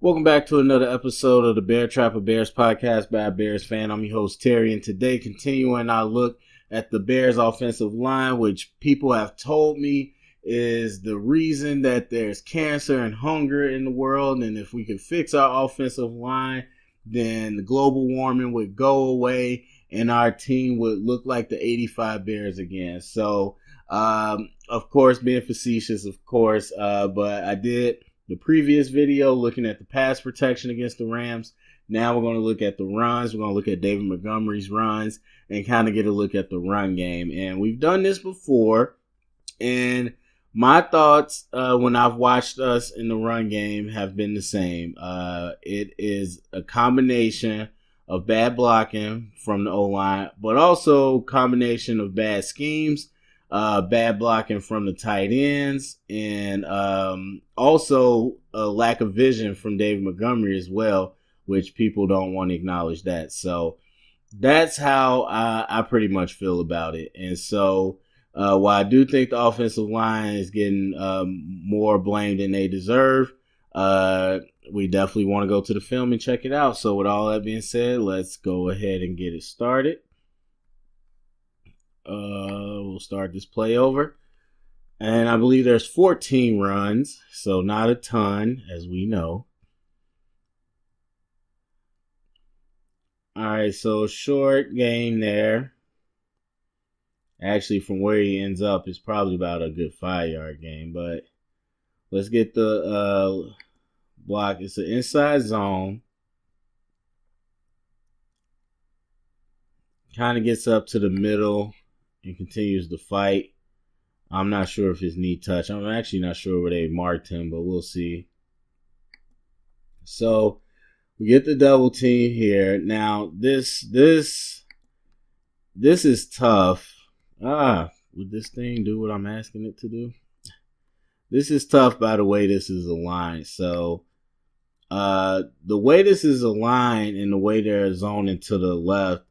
Welcome back to another episode of the Bear Trapper Bears podcast by a Bears fan. I'm your host, Terry, and today continuing our look at the Bears offensive line, which people have told me is the reason that there's cancer and hunger in the world. And if we could fix our offensive line, then the global warming would go away and our team would look like the 85 Bears again. So, of course, being facetious, but I did the previous video looking at the pass protection against the Rams. Now we're going to look at the runs. We're going to look at David Montgomery's runs and kind of get a look at the run game. And we've done this before. And my thoughts when I've watched us in the run game have been the same. It is a combination of bad blocking from the O-line, but also combination of bad schemes, bad blocking from the tight ends, and also a lack of vision from David Montgomery as well, which people don't want to acknowledge that. So that's how I pretty much feel about it. And so while I do think the offensive line is getting more blame than they deserve, we definitely want to go to the film and check it out. So with all that being said, let's go ahead and get it started. We'll start this play over. And I believe there's 14 runs, so not a ton, as we know. All right, so short game there. Actually, from where he ends up, it's probably about a good 5-yard game. But let's get the block. It's an inside zone. Kind of gets up to the middle and continues to fight. I'm not sure if his knee touched. I'm actually not sure where they marked him, but we'll see. So we get the double team here. Now this is tough. Would this thing do what I'm asking it to do? This is tough by the way this is aligned. So the way this is aligned and the way they're zoning to the left,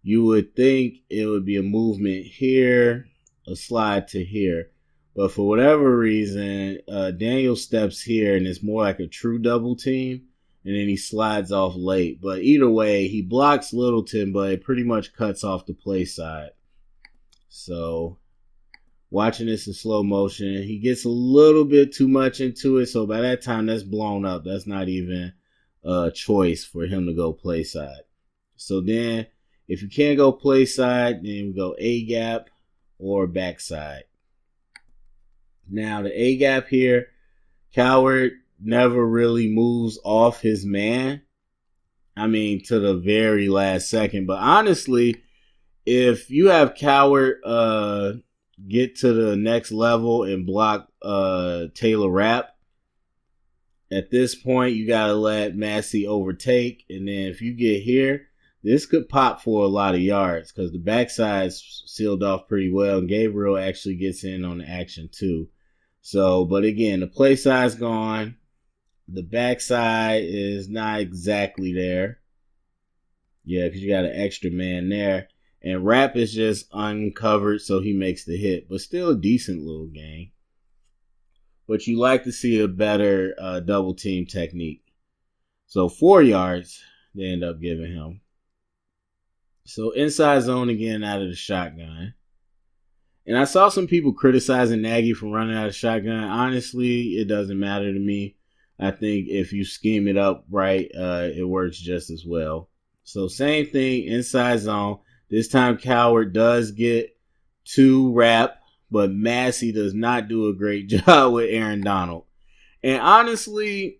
you would think it would be a movement here, a slide to here. But for whatever reason, Daniel steps here, and it's more like a true double team, and then he slides off late. But either way, he blocks Littleton, but it pretty much cuts off the play side. So watching this in slow motion, he gets a little bit too much into it. So by that time, that's blown up. That's not even a choice for him to go play side. So then, if you can't go play side, then we go A-gap or backside. Now, the A-gap here, Coward never really moves off his man. I mean, to the very last second. But honestly, if you have Coward get to the next level and block Taylor Rapp, at this point, you got to let Massey overtake. And then if you get here, this could pop for a lot of yards because the backside's sealed off pretty well, and Gabriel actually gets in on the action too. So, but again, the play side's gone. The backside is not exactly there. Yeah, because you got an extra man there. And Rapp is just uncovered, so he makes the hit. But still a decent little game. But you like to see a better double team technique. So 4 yards they end up giving him. So inside zone again out of the shotgun. And I saw some people criticizing Nagy for running out of shotgun. Honestly, it doesn't matter to me. I think if you scheme it up right, it works just as well. So same thing, inside zone. This time Coward does get 2 Rapp, but Massey does not do a great job with Aaron Donald. And honestly,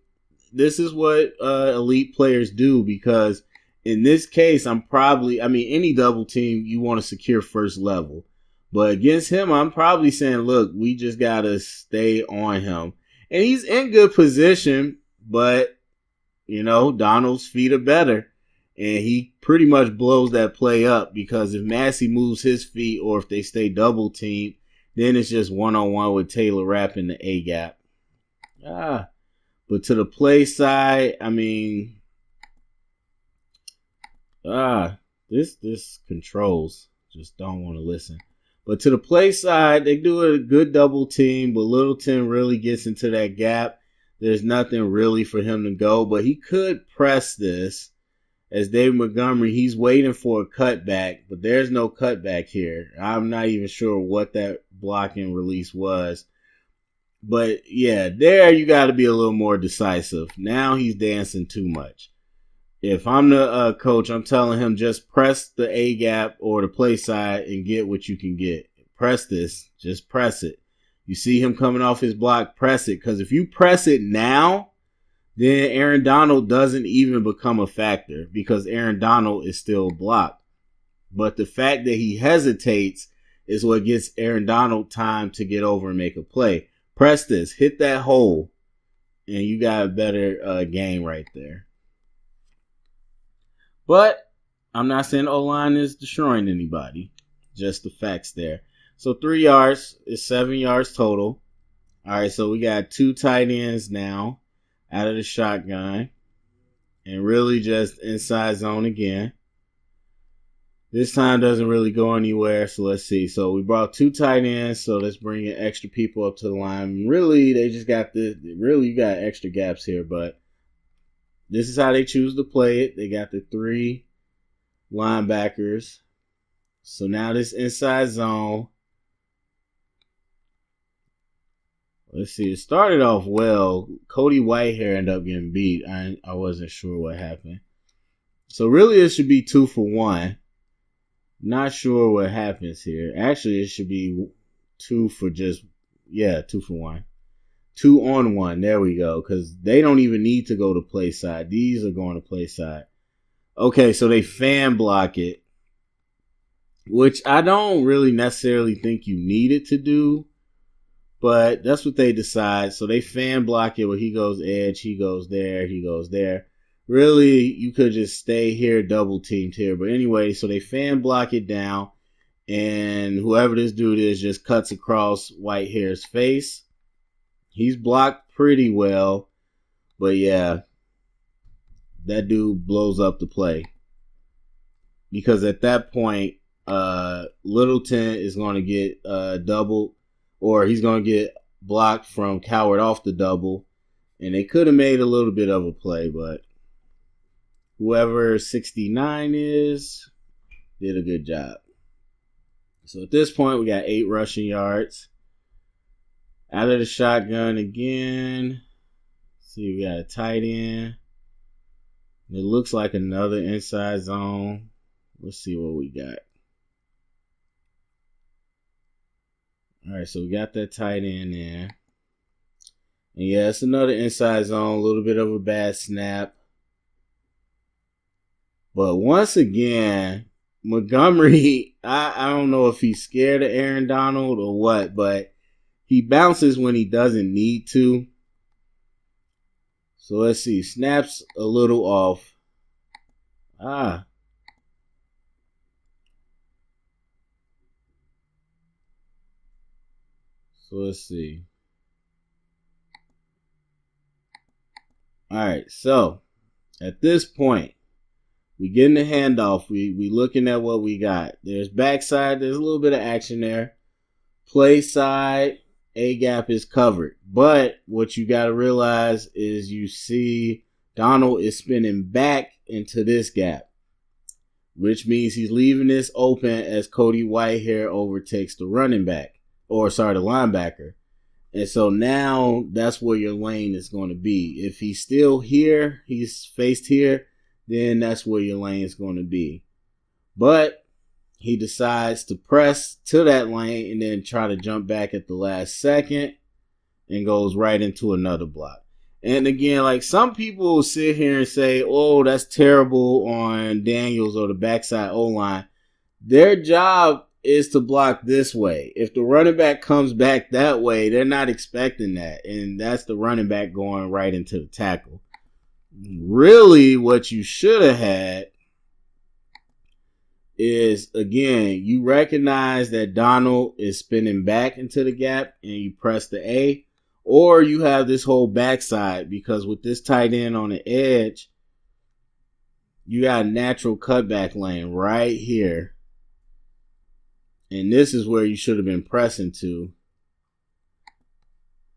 this is what elite players do, because in this case, any double team, you want to secure first level. But against him, I'm probably saying, look, we just got to stay on him. And he's in good position, but, Donald's feet are better. And he pretty much blows that play up, because if Massey moves his feet or if they stay double teamed, then it's just one-on-one with Taylor Rapp in the A-gap. But to the play side, this controls just don't want to listen. But to the play side, they do a good double team, but Littleton really gets into that gap. there's nothing really for him to go, but he could press this. As David Montgomery, he's waiting for a cutback, but there's no cutback here. I'm not even sure what that blocking release was. But yeah, there you got to be a little more decisive. Now he's dancing too much. If I'm the coach, I'm telling him just press the A gap or the play side and get what you can get. Press this. Just press it. You see him coming off his block, press it. Because if you press it now, then Aaron Donald doesn't even become a factor because Aaron Donald is still blocked. But the fact that he hesitates is what gets Aaron Donald time to get over and make a play. Press this. Hit that hole. And you got a better game right there. But I'm not saying O-line is destroying anybody. Just the facts there. So 3 yards is 7 yards total. All right, so we got 2 tight ends now out of the shotgun. And really just inside zone again. This time doesn't really go anywhere, so let's see. So we brought 2 tight ends, so let's bring in extra people up to the line. Really, they just got you got extra gaps here, but this is how they choose to play it. They got the 3 linebackers. So now this inside zone. Let's see. It started off well. Cody Whitehair ended up getting beat. I wasn't sure what happened. So really it should be 2 for 1. Not sure what happens here. Actually, it should be 2 for 1. 2 on 1. There we go. Because they don't even need to go to play side. These are going to play side. Okay, so they fan block it. Which I don't really necessarily think you needed to do. But that's what they decide. So they fan block it where he goes edge, he goes there, he goes there. Really, you could just stay here, double teamed here. But anyway, so they fan block it down. And whoever this dude is just cuts across Whitehair's face. He's blocked pretty well. But yeah, that dude blows up the play. Because at that point, Littleton is going to get doubled. Or he's going to get blocked from Coward off the double. And they could have made a little bit of a play, but whoever 69 is did a good job. So at this point, we got 8 rushing yards. Out of the shotgun again. See, we got a tight end. It looks like another inside zone. Let's see what we got. All right, so we got that tight end there. And yeah, it's another inside zone. A little bit of a bad snap. But once again, Montgomery, I don't know if he's scared of Aaron Donald or what, but he bounces when he doesn't need to. So let's see. Snaps a little off. So let's see. All right, so at this point, we getting the handoff. We looking at what we got. There's backside. There's a little bit of action there. Play side, A gap is covered. But what you got to realize is you see Donald is spinning back into this gap, which means he's leaving this open as Cody Whitehair overtakes the running back. The linebacker. And so now that's where your lane is going to be. If he's still here, he's faced here, then that's where your lane is going to be. But he decides to press to that lane and then try to jump back at the last second and goes right into another block. And again, like some people will sit here and say, oh, that's terrible on Daniels or the backside O-line. Their job is to block this way. If the running back comes back that way, they're not expecting that. And that's the running back going right into the tackle. Really, what you should have had is, again, you recognize that Donald is spinning back into the gap and you press the A. Or you have this whole backside because with this tight end on the edge, you got a natural cutback lane right here. And this is where you should have been pressing to.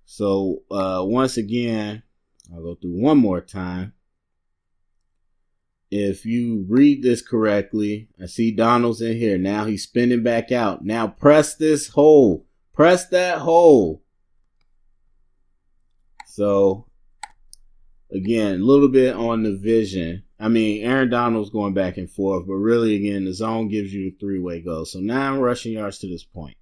So, once again, I'll go through one more time. If you read this correctly, I see Donald's in here. Now he's spinning back out. Now press this hole. Press that hole. So, again, a little bit on the vision. I mean, Aaron Donald's going back and forth, but really, again, the zone gives you the three-way go. So 9 rushing yards to this point.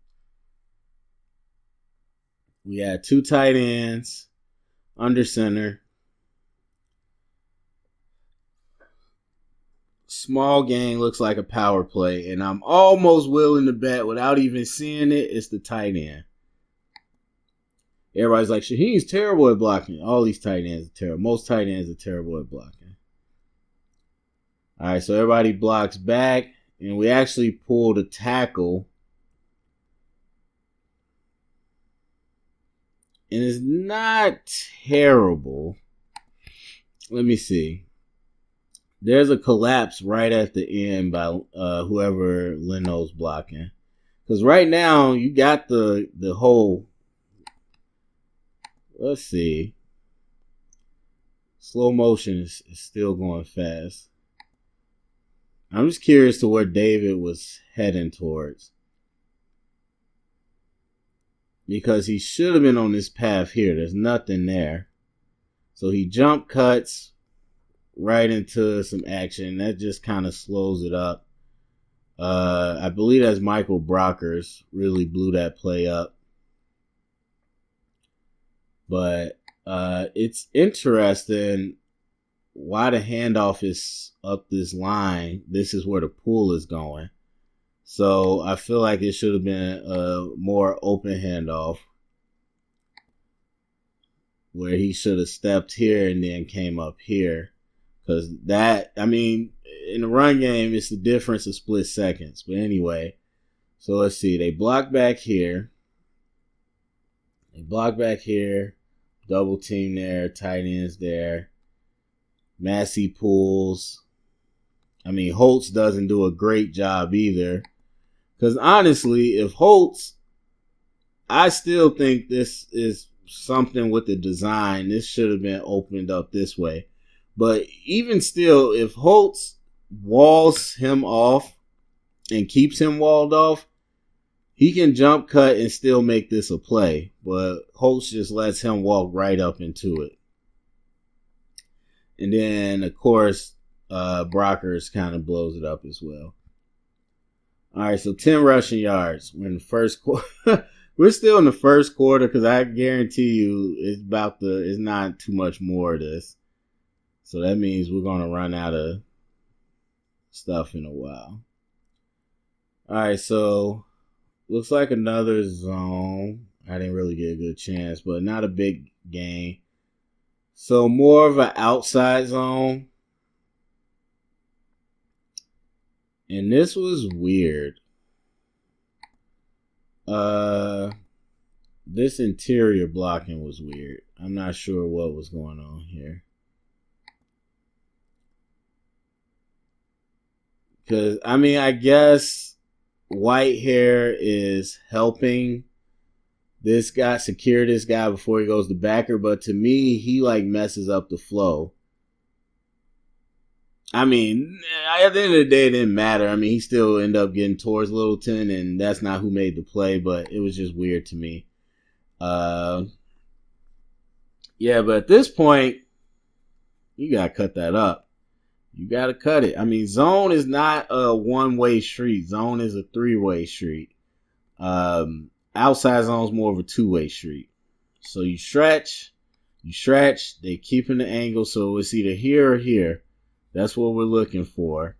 We had 2 tight ends under center. Small gain looks like a power play, and I'm almost willing to bet without even seeing it, it's the tight end. Everybody's like, Shaheen's terrible at blocking. All these tight ends are terrible. Most tight ends are terrible at blocking. All right, so everybody blocks back, and we actually pulled a tackle. And it's not terrible. Let me see. There's a collapse right at the end by whoever Leno's blocking. Because right now, you got the whole... Let's see. Slow motion is still going fast. I'm just curious to where David was heading towards. Because he should have been on this path here. There's nothing there. So he jump cuts right into some action. That just kind of slows it up. I believe that's Michael Brockers really blew that play up. But it's interesting why the handoff is up this line. This is where the pool is going. So I feel like it should have been a more open handoff where he should have stepped here and then came up here. Because that, I mean, in the run game, it's the difference of split seconds. But anyway, so let's see. They block back here. They block back here. Double team there. Tight ends there. Massey pulls. I mean, Holtz doesn't do a great job either. Because honestly, if Holtz, I still think this is something with the design. This should have been opened up this way. But even still, if Holtz walls him off and keeps him walled off, he can jump cut and still make this a play. But Holtz just lets him walk right up into it. And then, of course, Brockers kind of blows it up as well. All right, so 10 rushing yards. We're in the first quarter. We're still in the first quarter because I guarantee you it's not too much more of this. So that means we're going to run out of stuff in a while. All right, so looks like another zone. I didn't really get a good chance, but not a big gain. So more of an outside zone. And this was weird. This interior blocking was weird. I'm not sure what was going on here. Because, I mean, I guess Whitehair is helping this guy, secure this guy before he goes to backer. But to me, he like messes up the flow. I mean, at the end of the day, it didn't matter. I mean, he still ended up getting towards Littleton, and that's not who made the play, but it was just weird to me. Yeah, but at this point, you got to cut that up. You got to cut it. I mean, zone is not a one-way street. Zone is a three-way street. Outside zone is more of a two-way street. So you stretch, they keeping the angle, so it's either here or here. That's what we're looking for.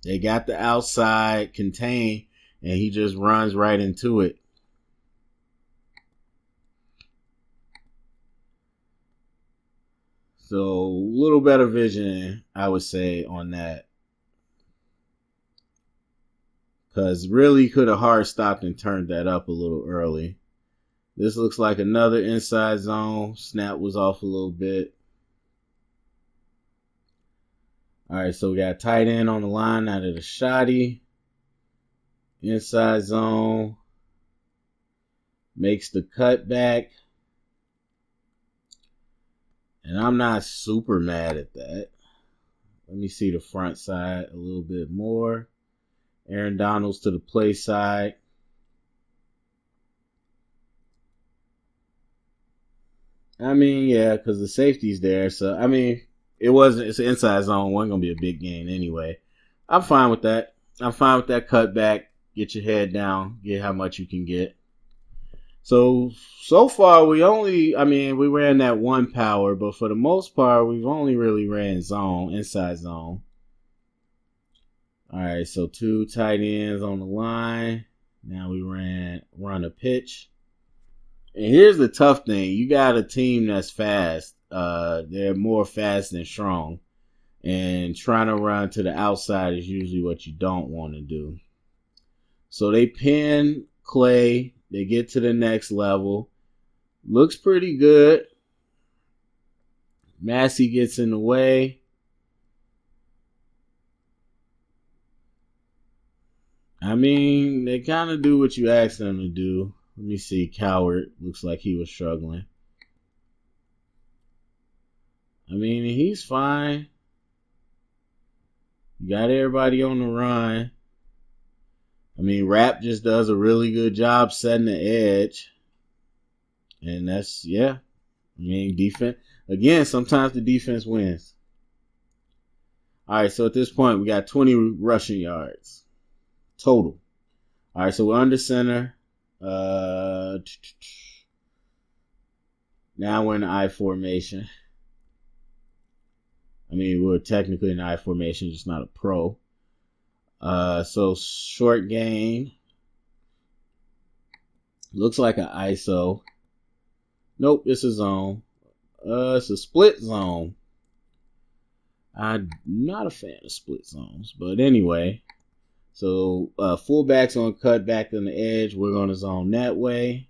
They got the outside contained, and he just runs right into it. So a little better vision, I would say, on that. Because really could have hard stopped and turned that up a little early. This looks like another inside zone. Snap was off a little bit. All right, so we got tight end on the line out of the shotty. Inside zone. Makes the cutback. And I'm not super mad at that. Let me see the front side a little bit more. Aaron Donald's to the play side. I mean, yeah, because the safety's there. So, I mean, it's an inside zone. Wasn't going to be a big gain anyway. I'm fine with that. I'm fine with that cutback. Get your head down. Get how much you can get. So far, we ran that one power, but for the most part, we've only really ran zone, inside zone. All right, so 2 tight ends on the line. Now we run a pitch. And here's the tough thing. You got a team that's fast. They're more fast than strong. And trying to run to the outside is usually what you don't want to do. So they pin Clay. They get to the next level. Looks pretty good. Massey gets in the way. I mean, they kind of do what you ask them to do. Let me see. Coward looks like he was struggling. I mean, he's fine. You got everybody on the run. I mean, Rap just does a really good job setting the edge. And that's, yeah. I mean, defense. Again, sometimes the defense wins. All right, so at this point, we got 20 rushing yards total. All right, so we're under center. Now we're in the I formation. I mean, we're technically in I formation, just not a pro. So short gain. Looks like an ISO. Nope, it's a zone. It's a split zone. I'm not a fan of split zones, but anyway. So fullback's on cut back on the edge. We're going to zone that way.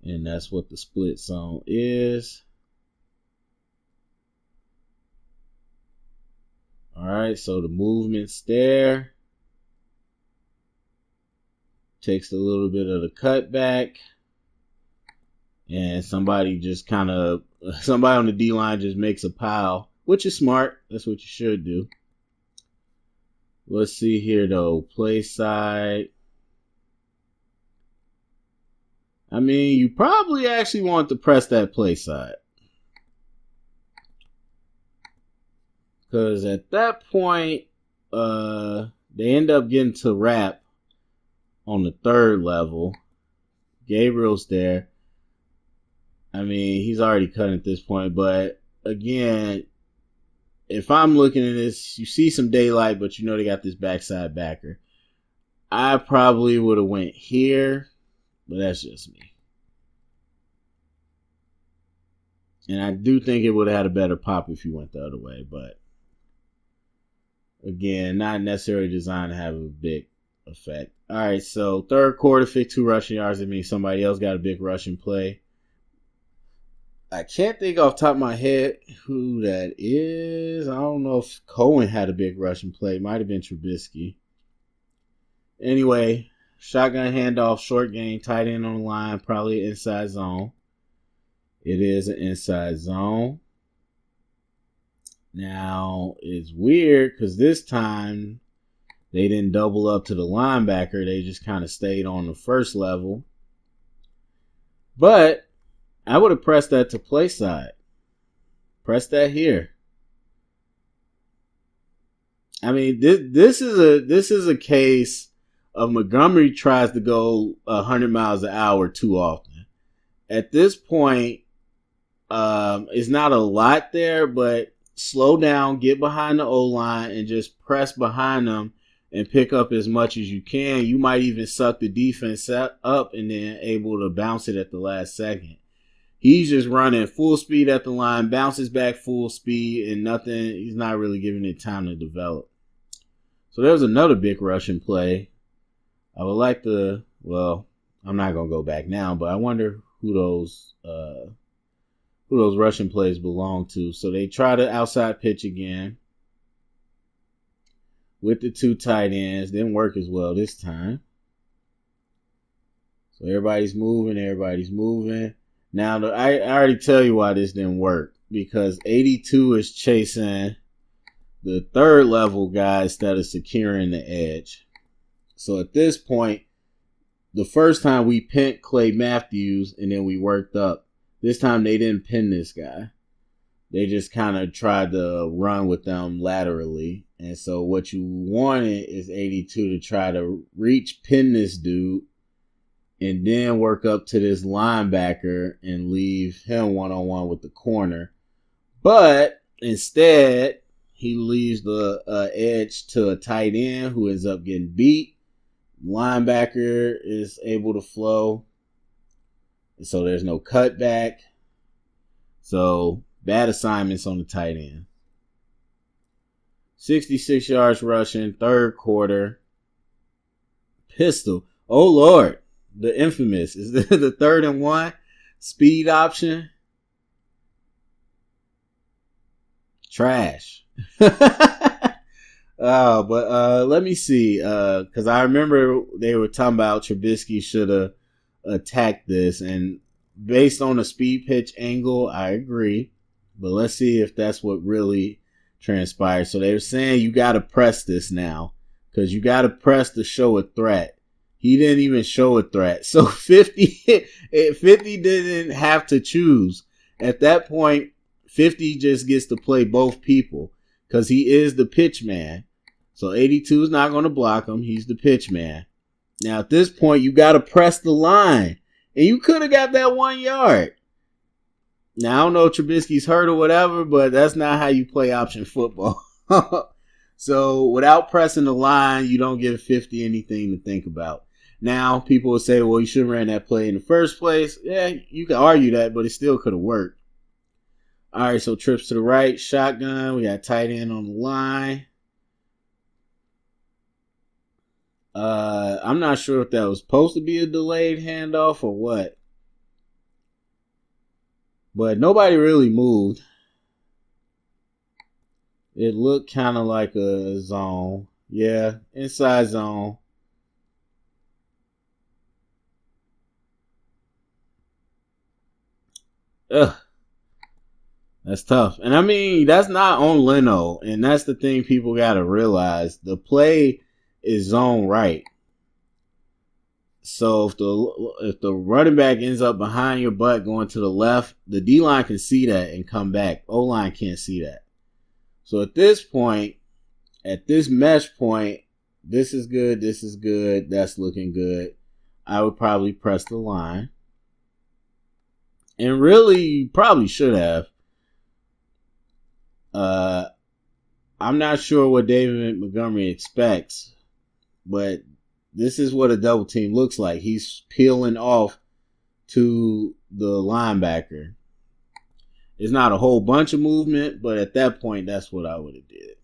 And that's what the split zone is. All right, so the movement's there. Takes a little bit of the cutback. And somebody on the D-line just makes a pile, which is smart. That's what you should do. Let's see here, though. Play side. I mean, you probably actually want to press that play side. Because at that point, they end up getting to Rap on the third level. Gabriel's there. I mean, he's already cut at this point. But again, if I'm looking at this, you see some daylight, but you know they got this backside backer. I probably would have went here, but that's just me. And I do think it would have had a better pop if you went the other way, but again, not necessarily designed to have a big effect. All right, so third quarter, 52 rushing yards. That means somebody else got a big rushing play. I can't think off the top of my head who that is. I don't know if Cohen had a big rushing play. Might have been Trubisky. Anyway, shotgun handoff, short gain, tight end on the line, probably inside zone. It is an inside zone. Now, it's weird because this time they didn't double up to the linebacker. They just kind of stayed on the first level. But I would have pressed that to play side. Press that here. I mean, this is a case of Montgomery tries to go 100 miles an hour too often. At this point, it's not a lot there, but slow down, get behind the O-line, and just press behind them and pick up as much as you can. You might even suck the defense up and then able to bounce it at the last second. He's just running full speed at the line, bounces back full speed, and nothing. He's not really giving it time to develop. So there's another big rushing play. I would like to, well, I'm not going to go back now, but I wonder who those rushing plays belong to. So they try to outside pitch again with the 2 tight ends. Didn't work as well this time. So everybody's moving. Everybody's moving. Now, I already tell you why this didn't work. Because 82 is chasing the third level guy instead of securing the edge. So at this point, the first time we pinned Clay Matthews and then we worked up. This time they didn't pin this guy. They just kind of tried to run with them laterally. And so what you wanted is 82 to try to pin this dude and then work up to this linebacker and leave him one-on-one with the corner. But instead, he leaves the edge to a tight end who ends up getting beat. Linebacker is able to flow. So there's no cutback. So bad assignments on the tight end. 66 yards rushing, third quarter. Pistol. Oh, Lord. The infamous. Is the 3rd and 1 speed option? Trash. But let me see. Because I remember they were talking about Trubisky should have attacked this. And based on the speed pitch angle, I agree. But let's see if that's what really transpired. So they were saying you got to press this now. Because you got to press to show a threat. He didn't even show a threat. So 50 didn't have to choose. At that point, 50 just gets to play both people because he is the pitch man. So 82 is not going to block him. He's the pitch man. Now at this point, you got to press the line. And you could have got that 1 yard. Now, I don't know if Trubisky's hurt or whatever, but that's not how you play option football. So without pressing the line, you don't give 50 anything to think about. Now, people will say, well, you should have ran that play in the first place. Yeah, you can argue that, but it still could have worked. All right, so trips to the right, shotgun. We got tight end on the line. I'm not sure if that was supposed to be a delayed handoff or what. But nobody really moved. It looked kind of like a zone. Yeah, inside zone. Ugh. That's tough. And I mean, that's not on Leno. And that's the thing people got to realize. The play is zone right. So if the running back ends up behind your butt going to the left, the D-line can see that and come back. O-line can't see that. So at this point, at this mesh point, this is good, that's looking good. I would probably press the line. And really, you probably should have. I'm not sure what David Montgomery expects, but this is what a double team looks like. He's peeling off to the linebacker. It's not a whole bunch of movement, but at that point, that's what I would have did.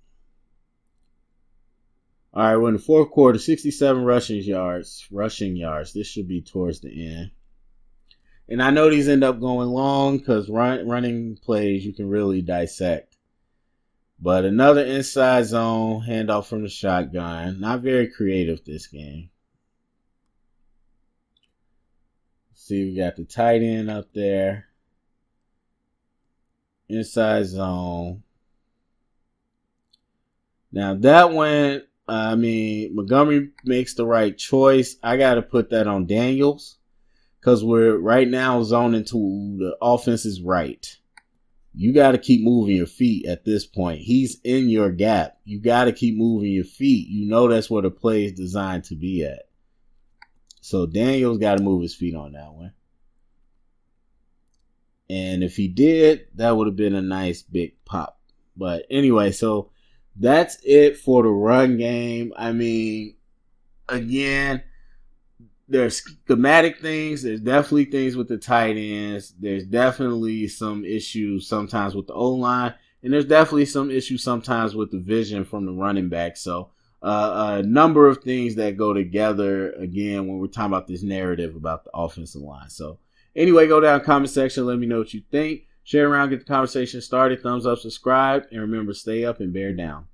All right, we're in the fourth quarter, 67 rushing yards. This should be towards the end. And I know these end up going long because running plays you can really dissect. But another inside zone handoff from the shotgun. Not very creative this game. See, we got the tight end up there. Inside zone. Now that one, Montgomery makes the right choice. I got to put that on Daniels. Because we're right now zoning to the offense's right. You got to keep moving your feet at this point. He's in your gap. You got to keep moving your feet. You know that's where the play is designed to be at. So Daniels got to move his feet on that one. And if he did, that would have been a nice big pop. But anyway, so that's it for the run game. I mean, again, there's schematic things. There's definitely things with the tight ends. There's definitely some issues sometimes with the O-line. And there's definitely some issues sometimes with the vision from the running back. So a number of things that go together, again, when we're talking about this narrative about the offensive line. So anyway, go down in the comment section. Let me know what you think. Share around, get the conversation started. Thumbs up, subscribe. And remember, stay up and bear down.